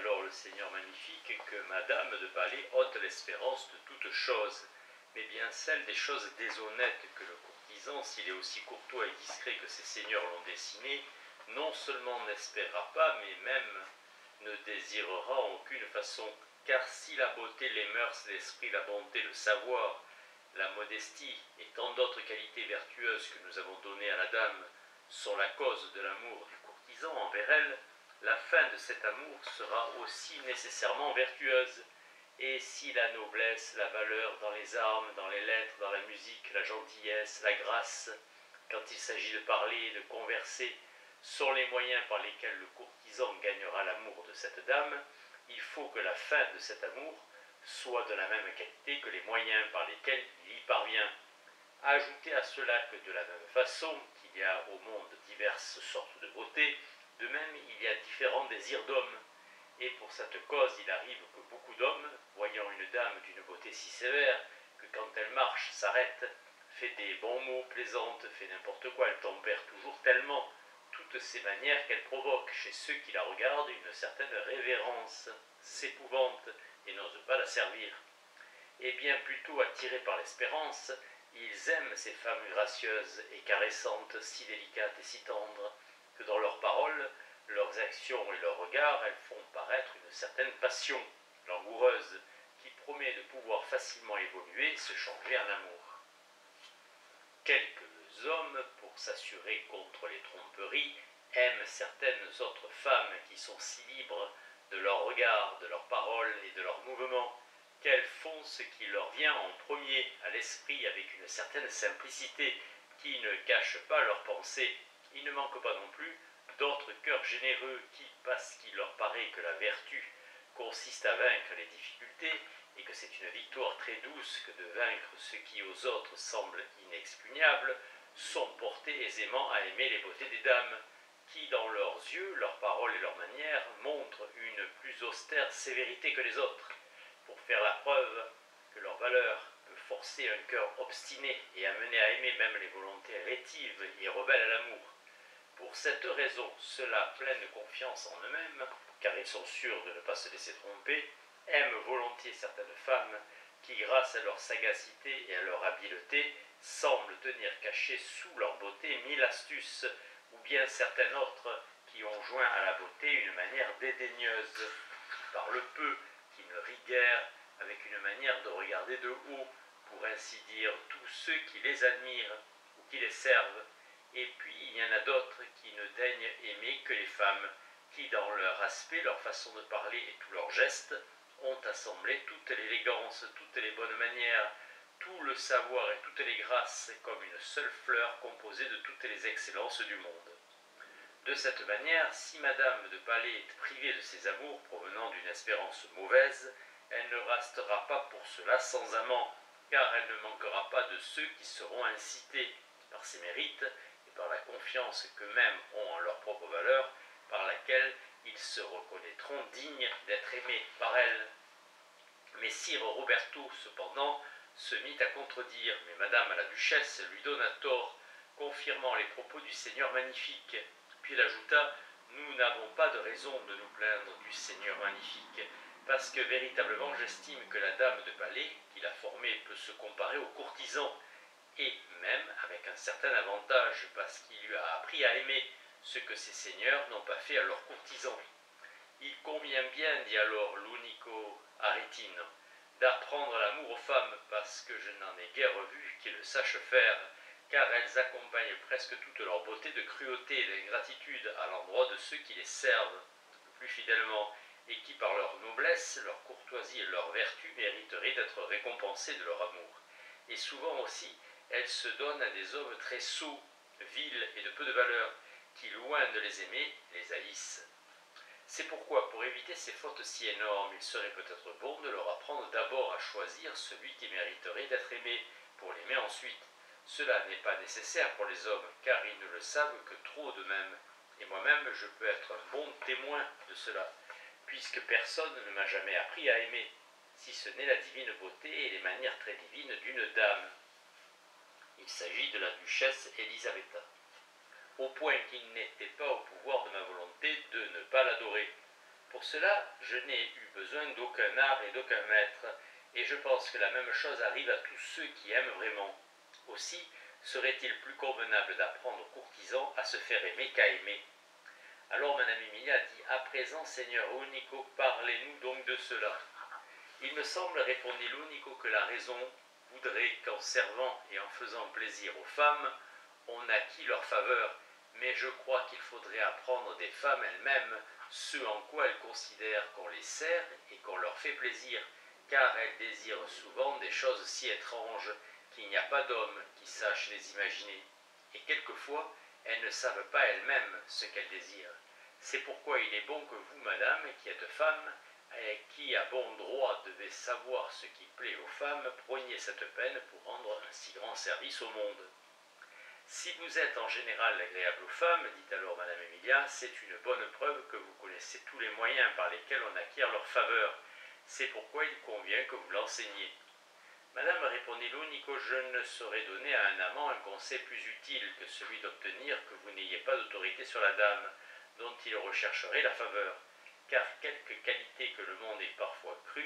alors le Seigneur magnifique que Madame de Palais ôte l'espérance de toute chose, mais bien celle des choses déshonnêtes que le courtisan, s'il est aussi courtois et discret que ses seigneurs l'ont dessiné, non seulement n'espérera pas, mais même ne désirera en aucune façon. Car si la beauté, les mœurs, l'esprit, la bonté, le savoir, la modestie et tant d'autres qualités vertueuses que nous avons données à la dame sont la cause de l'amour du courtisan envers elle, la fin de cet amour sera aussi nécessairement vertueuse. Et si la noblesse, la valeur dans les armes, dans les lettres, dans la musique, la gentillesse, la grâce, quand il s'agit de parler, de converser, sont les moyens par lesquels le courtisan gagnera l'amour de cette dame, il faut que la fin de cet amour soit de la même qualité que les moyens par lesquels il y parvient. Ajoutez à cela que de la même façon qu'il y a au monde diverses sortes de beauté, de même il y a différents désirs d'hommes. Et pour cette cause, il arrive que beaucoup d'hommes, voyant une dame d'une beauté si sévère, que quand elle marche, s'arrête, fait des bons mots, plaisante, fait n'importe quoi, elle tempère toujours tellement toutes ces manières qu'elle provoque chez ceux qui la regardent une certaine révérence, s'épouvante et n'osent pas la servir. Et bien plutôt attirés par l'espérance, ils aiment ces femmes gracieuses et caressantes, si délicates et si tendres, que dans leurs paroles, leurs actions et leurs regards, elles font paraître une certaine passion langoureuse qui promet de pouvoir facilement évoluer, se changer en amour. Quelques hommes, pour s'assurer contre les tromperies, aiment certaines autres femmes qui sont si libres de leurs regards, de leurs paroles et de leurs mouvements, qu'elles font ce qui leur vient en premier à l'esprit avec une certaine simplicité qui ne cache pas leurs pensées. Il ne manque pas non plus d'autres cœurs généreux qui, parce qu'il leur paraît que la vertu consiste à vaincre les difficultés et que c'est une victoire très douce que de vaincre ce qui aux autres semble inexpugnable, sont portés aisément à aimer les beautés des dames, qui dans leurs yeux, leurs paroles et leurs manières montrent une plus austère sévérité que les autres, pour faire la preuve que leur valeur peut forcer un cœur obstiné et amener à aimer même les volontés rétives et rebelles à l'amour. Pour cette raison, ceux-là, pleins de confiance en eux-mêmes, car ils sont sûrs de ne pas se laisser tromper, aiment volontiers certaines femmes qui, grâce à leur sagacité et à leur habileté, semblent tenir cachées sous leur beauté 1000 astuces, ou bien certaines autres qui ont joint à la beauté une manière dédaigneuse, qui parlent peu, qui ne rient guère, avec une manière de regarder de haut, pour ainsi dire, tous ceux qui les admirent ou qui les servent. Et puis il y en a d'autres qui ne daignent aimer que les femmes, qui dans leur aspect, leur façon de parler et tous leurs gestes, ont assemblé toute l'élégance, toutes les bonnes manières, tout le savoir et toutes les grâces, comme une seule fleur composée de toutes les excellences du monde. De cette manière, si Madame de Palais est privée de ses amours provenant d'une espérance mauvaise, elle ne restera pas pour cela sans amant, car elle ne manquera pas de ceux qui seront incités par ses mérites et par la confiance qu'eux-mêmes ont en leur propre valeur, par laquelle ils se reconnaîtront dignes d'être aimés par elle. Mais sire Roberto, cependant, se mit à contredire, mais Madame la Duchesse lui donna tort, confirmant les propos du Seigneur magnifique. Puis il ajouta, nous n'avons pas de raison de nous plaindre du Seigneur magnifique, parce que véritablement j'estime que la dame de Palais, qu'il a formée, peut se comparer au courtisan, et même avec un certain avantage, parce qu'il lui a appris à aimer, ce que ses seigneurs n'ont pas fait à leurs courtisans. Il convient bien, dit alors l'unico Aretino, d'apprendre l'amour aux femmes, parce que je n'en ai guère vu qui le sachent faire, car elles accompagnent presque toute leur beauté de cruauté et d'ingratitude à l'endroit de ceux qui les servent le plus fidèlement, et qui par leur noblesse, leur courtoisie et leur vertu mériteraient d'être récompensés de leur amour. Et souvent aussi, elles se donnent à des hommes très sots, vils et de peu de valeur, qui, loin de les aimer, les haïssent. C'est pourquoi, pour éviter ces fautes si énormes, il serait peut-être bon de leur apprendre d'abord à choisir celui qui mériterait d'être aimé, pour l'aimer ensuite. Cela n'est pas nécessaire pour les hommes, car ils ne le savent que trop d'eux-mêmes, et moi-même je peux être un bon témoin de cela, puisque personne ne m'a jamais appris à aimer, si ce n'est la divine beauté et les manières très divines d'une dame. Il s'agit de la duchesse Elisabetta, au point qu'il n'était pas au pouvoir de ma volonté de ne pas l'adorer. Pour cela, je n'ai eu besoin d'aucun art et d'aucun maître, et je pense que la même chose arrive à tous ceux qui aiment vraiment. Aussi, serait-il plus convenable d'apprendre aux courtisans à se faire aimer qu'à aimer? Alors Madame Emilia dit: à présent, Seigneur Unico, parlez-nous donc de cela. Il me semble, répondit l'Unico, que la raison voudrait qu'en servant et en faisant plaisir aux femmes, on acquit leur faveur, mais je crois qu'il faudrait apprendre des femmes elles-mêmes ce en quoi elles considèrent qu'on les sert et qu'on leur fait plaisir, car elles désirent souvent des choses si étranges qu'il n'y a pas d'homme qui sache les imaginer, et quelquefois elles ne savent pas elles-mêmes ce qu'elles désirent. C'est pourquoi il est bon que vous, madame, qui êtes femme, et qui à bon droit devez savoir ce qui plaît aux femmes, preniez cette peine pour rendre un si grand service au monde. Si vous êtes en général agréable aux femmes, dit alors Madame Emilia, c'est une bonne preuve que vous connaissez tous les moyens par lesquels on acquiert leur faveur. C'est pourquoi il convient que vous l'enseigniez. Madame, répondit l'Unico, je ne saurais donner à un amant un conseil plus utile que celui d'obtenir que vous n'ayez pas d'autorité sur la dame, dont il rechercherait la faveur, car quelque qualité que le monde ait parfois cru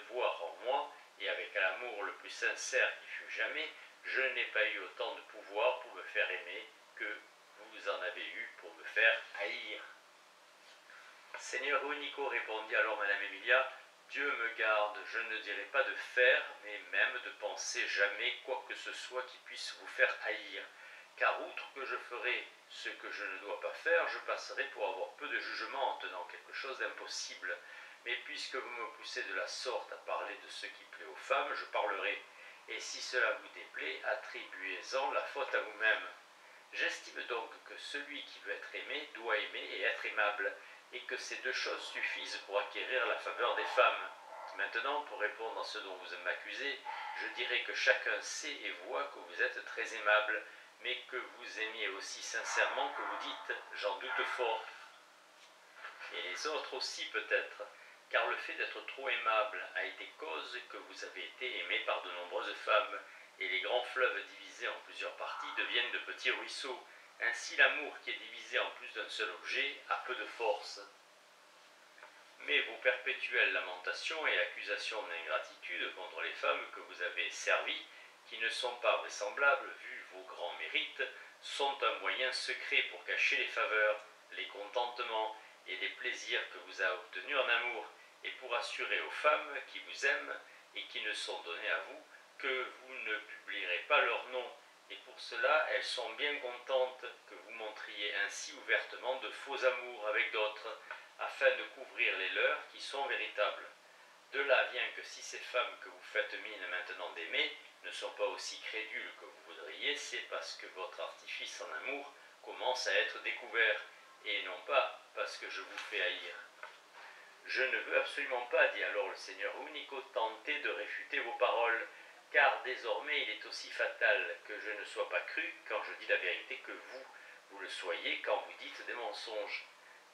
voir en moi, et avec l'amour le plus sincère qui fut jamais, je n'ai pas eu autant de pouvoir pour me faire aimer que vous en avez eu pour me faire haïr. Seigneur Unico, répondit alors Madame Emilia, Dieu me garde, je ne dirai pas de faire, mais même de penser jamais quoi que ce soit qui puisse vous faire haïr, car outre que je ferai ce que je ne dois pas faire, je passerai pour avoir peu de jugement en tenant quelque chose d'impossible. Mais puisque vous me poussez de la sorte à parler de ce qui plaît aux femmes, je parlerai, et si cela vous déplaît, attribuez-en la faute à vous-même. J'estime donc que celui qui veut être aimé doit aimer et être aimable, et que ces deux choses suffisent pour acquérir la faveur des femmes. Maintenant, pour répondre à ce dont vous m'accusez, je dirais que chacun sait et voit que vous êtes très aimable, mais que vous aimiez aussi sincèrement que vous dites, j'en doute fort. Et les autres aussi peut-être, car le fait d'être trop aimable a été cause que vous avez été aimé par de nombreuses femmes, et les grands fleuves divisés en plusieurs parties deviennent de petits ruisseaux. Ainsi l'amour qui est divisé en plus d'un seul objet a peu de force. Mais vos perpétuelles lamentations et accusations d'ingratitude contre les femmes que vous avez servies, qui ne sont pas vraisemblables vu vos grands mérites, sont un moyen secret pour cacher les faveurs, les contentements et les plaisirs que vous avez obtenus en amour, et pour assurer aux femmes qui vous aiment et qui ne sont données à vous que vous ne publierez pas leur nom, et pour cela elles sont bien contentes que vous montriez ainsi ouvertement de faux amours avec d'autres, afin de couvrir les leurs qui sont véritables. De là vient que si ces femmes que vous faites mine maintenant d'aimer ne sont pas aussi crédules que vous voudriez, c'est parce que votre artifice en amour commence à être découvert, et non pas parce que je vous fais haïr. Je ne veux absolument pas, dit alors le Seigneur Unico, tenter de réfuter vos paroles, car désormais il est aussi fatal que je ne sois pas cru quand je dis la vérité que vous le soyez quand vous dites des mensonges.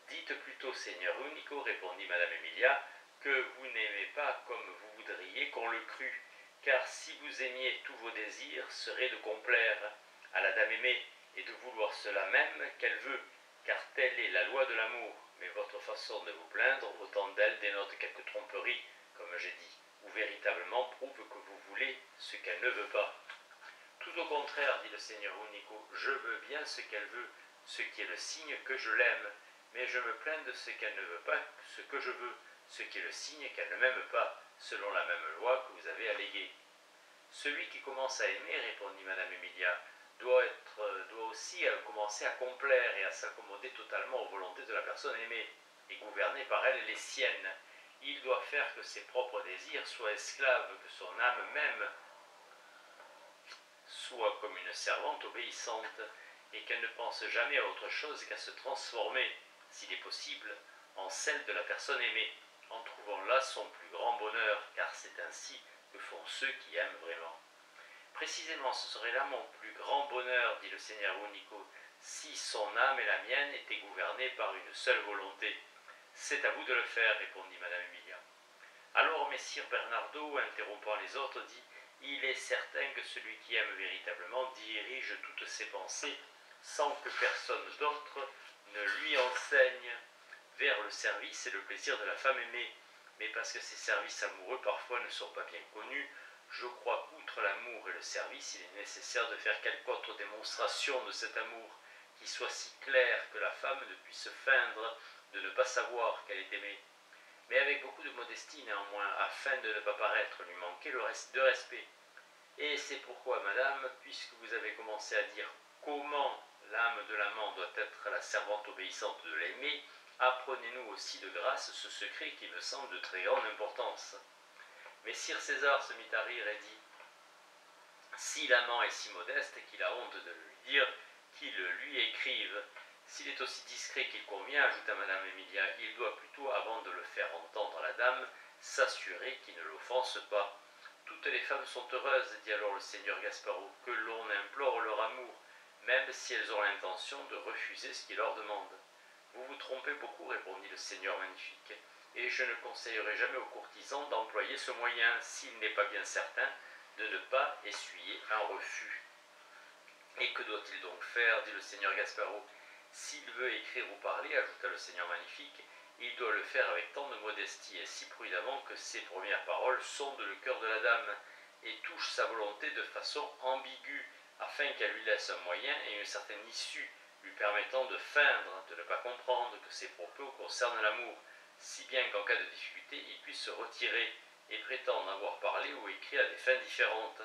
Dites plutôt, Seigneur Unico, répondit Madame Emilia, que vous n'aimez pas comme vous voudriez qu'on le crût, car si vous aimiez tous vos désirs serait de complaire à la dame aimée et de vouloir cela même qu'elle veut, car telle est la loi de l'amour. Mais votre façon de vous plaindre, autant d'elle dénote quelque tromperie, comme j'ai dit, ou véritablement prouve que vous voulez ce qu'elle ne veut pas. Tout au contraire, dit le Seigneur Unico, je veux bien ce qu'elle veut, ce qui est le signe que je l'aime, mais je me plains de ce qu'elle ne veut pas, ce que je veux, ce qui est le signe qu'elle ne m'aime pas, selon la même loi que vous avez alléguée. Celui qui commence à aimer, répondit Madame Emilia, doit aussi commencer à complaire et à s'accommoder totalement aux volontés de la personne aimée, et gouverner par elle les siennes. Il doit faire que ses propres désirs soient esclaves, que son âme même soit comme une servante obéissante, et qu'elle ne pense jamais à autre chose qu'à se transformer, s'il est possible, en celle de la personne aimée, en trouvant là son plus grand bonheur, car c'est ainsi que font ceux qui aiment vraiment. Précisément, ce serait là mon plus grand bonheur, dit le Seigneur Unico, si son âme et la mienne étaient gouvernées par une seule volonté. C'est à vous de le faire, répondit Madame Emilia. Alors Messire Bernardo, interrompant les autres, dit « Il est certain que celui qui aime véritablement dirige toutes ses pensées sans que personne d'autre ne lui enseigne. vers le service et le plaisir de la femme aimée. Mais parce que ces services amoureux parfois ne sont pas bien connus, je crois qu'outre l'amour et le service, il est nécessaire de faire quelque autre démonstration de cet amour, qui soit si claire que la femme ne puisse feindre de ne pas savoir qu'elle est aimée, mais avec beaucoup de modestie néanmoins, afin de ne pas paraître lui manquer de respect. Et c'est pourquoi, madame, puisque vous avez commencé à dire comment l'âme de l'amant doit être la servante obéissante de l'aimé, apprenez-nous aussi de grâce ce secret qui me semble de très grande importance. Mais Sire César se mit à rire et dit « Si l'amant est si modeste qu'il a honte de le lui dire, qu'il lui écrive. S'il est aussi discret qu'il convient, ajouta madame Emilia, il doit plutôt, avant de le faire entendre à la dame, s'assurer qu'il ne l'offense pas. Toutes les femmes sont heureuses, dit alors le seigneur Gasparo, que l'on implore leur amour, même si elles ont l'intention de refuser ce qu'il leur demande. Vous vous trompez beaucoup, répondit le seigneur magnifique, et je ne conseillerais jamais aux courtisans d'employer ce moyen, s'il n'est pas bien certain de ne pas essuyer un refus. Et que doit-il donc faire, dit le seigneur Gasparo. S'il veut écrire ou parler, ajouta le seigneur magnifique, il doit le faire avec tant de modestie et si prudemment que ses premières paroles sondent le cœur de la dame et touchent sa volonté de façon ambiguë, afin qu'elle lui laisse un moyen et une certaine issue, lui permettant de feindre, de ne pas comprendre que ses propos concernent l'amour, si bien qu'en cas de difficulté, il puisse se retirer et prétendre avoir parlé ou écrit à des fins différentes,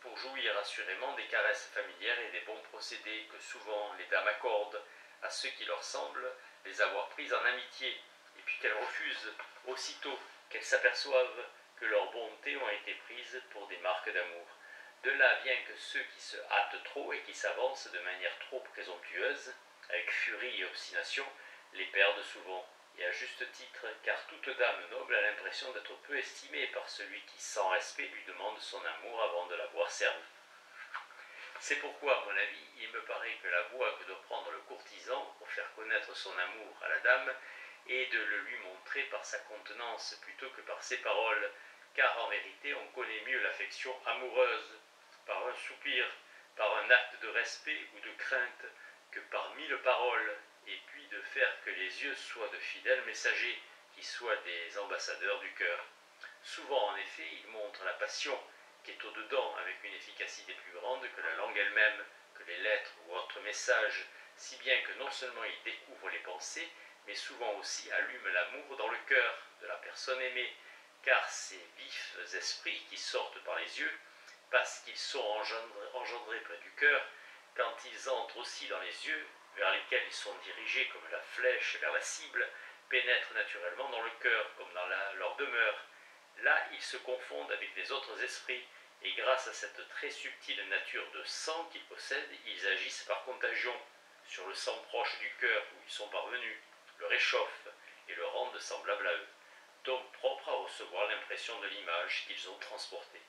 pour jouir assurément des caresses familières et des bons procédés que souvent les dames accordent à ceux qui leur semblent les avoir prises en amitié, et puis qu'elles refusent aussitôt qu'elles s'aperçoivent que leurs bontés ont été prises pour des marques d'amour. De là vient que ceux qui se hâtent trop et qui s'avancent de manière trop présomptueuse, avec furie et obstination, les perdent souvent, et à juste titre, car toute dame noble a l'impression d'être peu estimée par celui qui, sans respect, lui demande son amour avant de l'avoir servi. C'est pourquoi, à mon avis, il me paraît que la voie que doit prendre le courtisan pour faire connaître son amour à la dame est de le lui montrer par sa contenance plutôt que par ses paroles, car en vérité on connaît mieux l'affection amoureuse par un soupir, par un acte de respect ou de crainte, que par 1000 paroles, et puis de faire que les yeux soient de fidèles messagers, qui soient des ambassadeurs du cœur. Souvent, en effet, il montre la passion qui est au-dedans avec une efficacité plus grande que la langue elle-même, que les lettres ou autres messages, si bien que non seulement il découvre les pensées, mais souvent aussi allume l'amour dans le cœur de la personne aimée, car ces vifs esprits qui sortent par les yeux, parce qu'ils sont engendrés près du cœur, quand ils entrent aussi dans les yeux, vers lesquels ils sont dirigés comme la flèche vers la cible, pénètrent naturellement dans le cœur, comme dans leur demeure. Là, ils se confondent avec les autres esprits, et grâce à cette très subtile nature de sang qu'ils possèdent, ils agissent par contagion sur le sang proche du cœur où ils sont parvenus, le réchauffent et le rendent semblable à eux, donc propre à recevoir l'impression de l'image qu'ils ont transportée.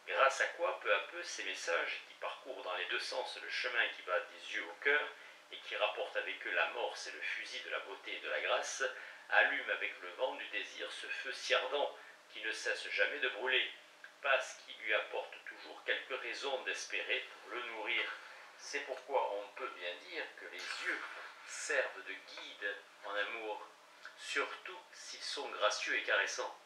Grâce à quoi, peu à peu, ces messages, qui parcourent dans les deux sens le chemin qui va des yeux au cœur, et qui rapportent avec eux l'amorce et le fusil de la beauté et de la grâce, allument avec le vent du désir ce feu si ardent qui ne cesse jamais de brûler, parce qu'il lui apporte toujours quelques raisons d'espérer pour le nourrir. C'est pourquoi on peut bien dire que les yeux servent de guide en amour, surtout s'ils sont gracieux et caressants.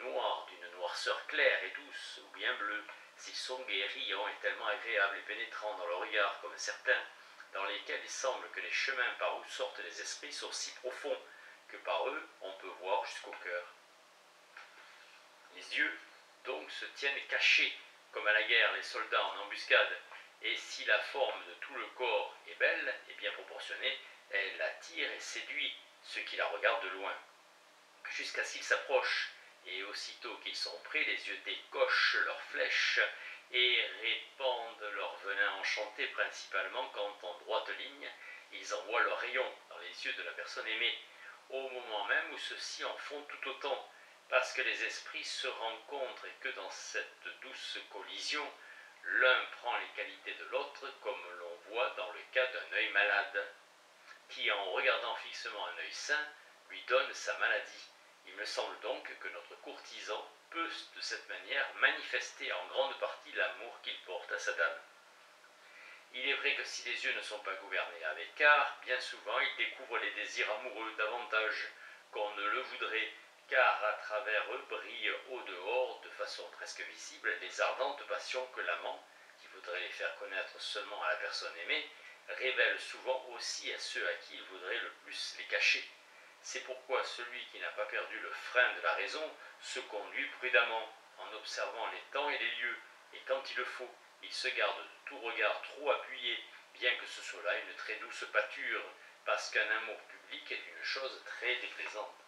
Noirs d'une noirceur claire et douce, ou bien bleus, s'ils sont gais, riants et tellement agréables et pénétrants dans le regard comme certains, dans lesquels il semble que les chemins par où sortent les esprits sont si profonds que par eux on peut voir jusqu'au cœur. Les yeux, donc, se tiennent cachés, comme à la guerre les soldats en embuscade, et si la forme de tout le corps est belle et bien proportionnée, elle attire et séduit ceux qui la regardent de loin, jusqu'à ce qu'ils s'approchent, et aussitôt qu'ils sont prêts, les yeux décochent leurs flèches et répandent leur venin enchanté, principalement quand, en droite ligne, ils envoient leurs rayons dans les yeux de la personne aimée, au moment même où ceux-ci en font tout autant, parce que les esprits se rencontrent et que dans cette douce collision, l'un prend les qualités de l'autre, comme l'on voit dans le cas d'un œil malade, qui, en regardant fixement un œil sain, lui donne sa maladie. Il me semble donc que notre courtisan peut de cette manière manifester en grande partie l'amour qu'il porte à sa dame. Il est vrai que si les yeux ne sont pas gouvernés avec art, bien souvent ils découvrent les désirs amoureux davantage qu'on ne le voudrait, car à travers eux brillent au dehors, de façon presque visible, les ardentes passions que l'amant, qui voudrait les faire connaître seulement à la personne aimée, révèle souvent aussi à ceux à qui il voudrait le plus les cacher. C'est pourquoi celui qui n'a pas perdu le frein de la raison se conduit prudemment, en observant les temps et les lieux, et quand il le faut, il se garde de tout regard trop appuyé, bien que ce soit là une très douce pâture, parce qu'un amour public est une chose très déplaisante.